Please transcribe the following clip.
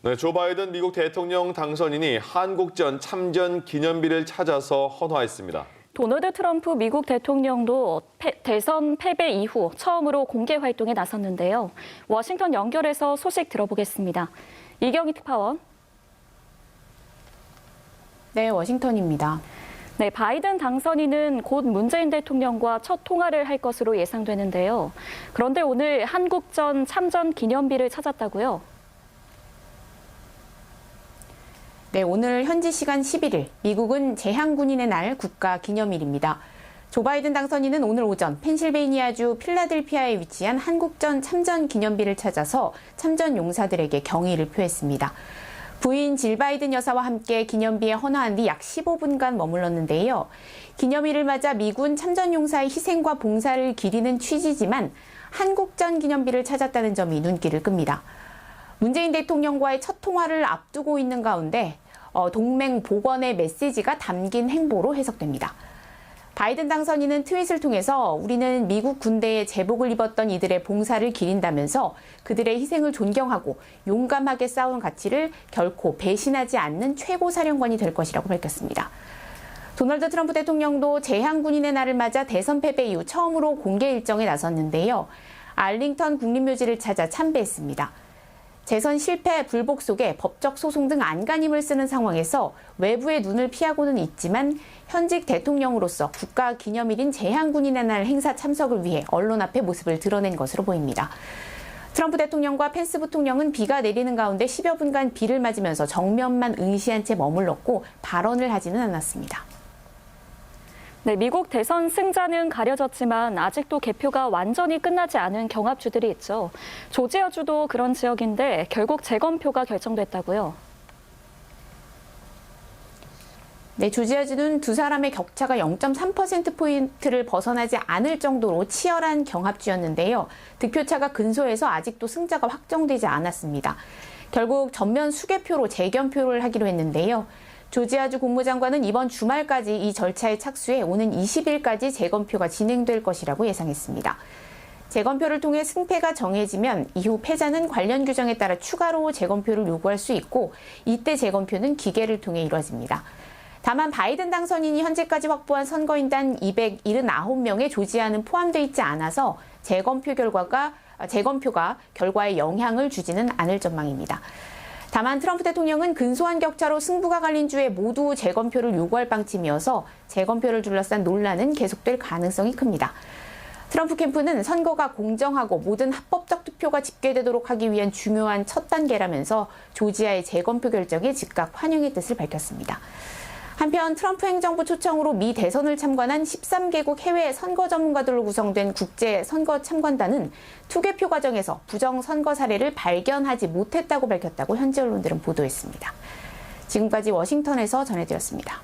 네, 조 바이든 미국 대통령 당선인이 한국전 참전 기념비를 찾아서 헌화했습니다. 도널드 트럼프 미국 대통령도 대선 패배 이후 처음으로 공개 활동에 나섰는데요. 워싱턴 연결해서 소식 들어보겠습니다. 이경희 특파원. 네, 워싱턴입니다. 네, 바이든 당선인은 곧 문재인 대통령과 첫 통화를 할 것으로 예상되는데요. 그런데 오늘 한국전 참전 기념비를 찾았다고요? 네, 오늘 현지 시간 11일, 미국은 제향군인의 날 국가 기념일입니다. 조 바이든 당선인은 오늘 오전 펜실베이니아주 필라델피아에 위치한 한국전 참전 기념비를 찾아서 참전 용사들에게 경의를 표했습니다. 부인 질 바이든 여사와 함께 기념비에 헌화한 뒤 약 15분간 머물렀는데요. 기념일을 맞아 미군 참전 용사의 희생과 봉사를 기리는 취지지만 한국전 기념비를 찾았다는 점이 눈길을 끕니다. 문재인 대통령과의 첫 통화를 앞두고 있는 가운데 동맹 복원의 메시지가 담긴 행보로 해석됩니다. 바이든 당선인은 트윗을 통해서 우리는 미국 군대에 제복을 입었던 이들의 봉사를 기린다면서 그들의 희생을 존경하고 용감하게 싸운 가치를 결코 배신하지 않는 최고 사령관이 될 것이라고 밝혔습니다. 도널드 트럼프 대통령도 제향군인의 날을 맞아 대선 패배 이후 처음으로 공개 일정에 나섰는데요. 알링턴 국립묘지를 찾아 참배했습니다. 재선 실패 불복 속에 법적 소송 등 안간힘을 쓰는 상황에서 외부의 눈을 피하고는 있지만 현직 대통령으로서 국가 기념일인 제향군인의 날 행사 참석을 위해 언론 앞에 모습을 드러낸 것으로 보입니다. 트럼프 대통령과 펜스 부통령은 비가 내리는 가운데 10여 분간 비를 맞으면서 정면만 응시한 채 머물렀고 발언을 하지는 않았습니다. 네, 미국 대선 승자는 가려졌지만 아직도 개표가 완전히 끝나지 않은 경합주들이 있죠. 조지아주도 그런 지역인데 결국 재검표가 결정됐다고요. 네, 조지아주는 두 사람의 격차가 0.3%포인트를 벗어나지 않을 정도로 치열한 경합주였는데요. 득표차가 근소해서 아직도 승자가 확정되지 않았습니다. 결국 전면 수개표로 재검표를 하기로 했는데요. 조지아주 국무장관은 이번 주말까지 이 절차에 착수해 오는 20일까지 재검표가 진행될 것이라고 예상했습니다. 재검표를 통해 승패가 정해지면 이후 패자는 관련 규정에 따라 추가로 재검표를 요구할 수 있고 이때 재검표는 기계를 통해 이루어집니다. 다만 바이든 당선인이 현재까지 확보한 선거인단 279명의 조지아는 포함되어 있지 않아서 재검표가 결과에 영향을 주지는 않을 전망입니다. 다만 트럼프 대통령은 근소한 격차로 승부가 갈린 주에 모두 재검표를 요구할 방침이어서 재검표를 둘러싼 논란은 계속될 가능성이 큽니다. 트럼프 캠프는 선거가 공정하고 모든 합법적 투표가 집계되도록 하기 위한 중요한 첫 단계라면서 조지아의 재검표 결정에 즉각 환영의 뜻을 밝혔습니다. 한편 트럼프 행정부 초청으로 미 대선을 참관한 13개국 해외 선거 전문가들로 구성된 국제 선거 참관단은 투개표 과정에서 부정 선거 사례를 발견하지 못했다고 밝혔다고 현지 언론들은 보도했습니다. 지금까지 워싱턴에서 전해드렸습니다.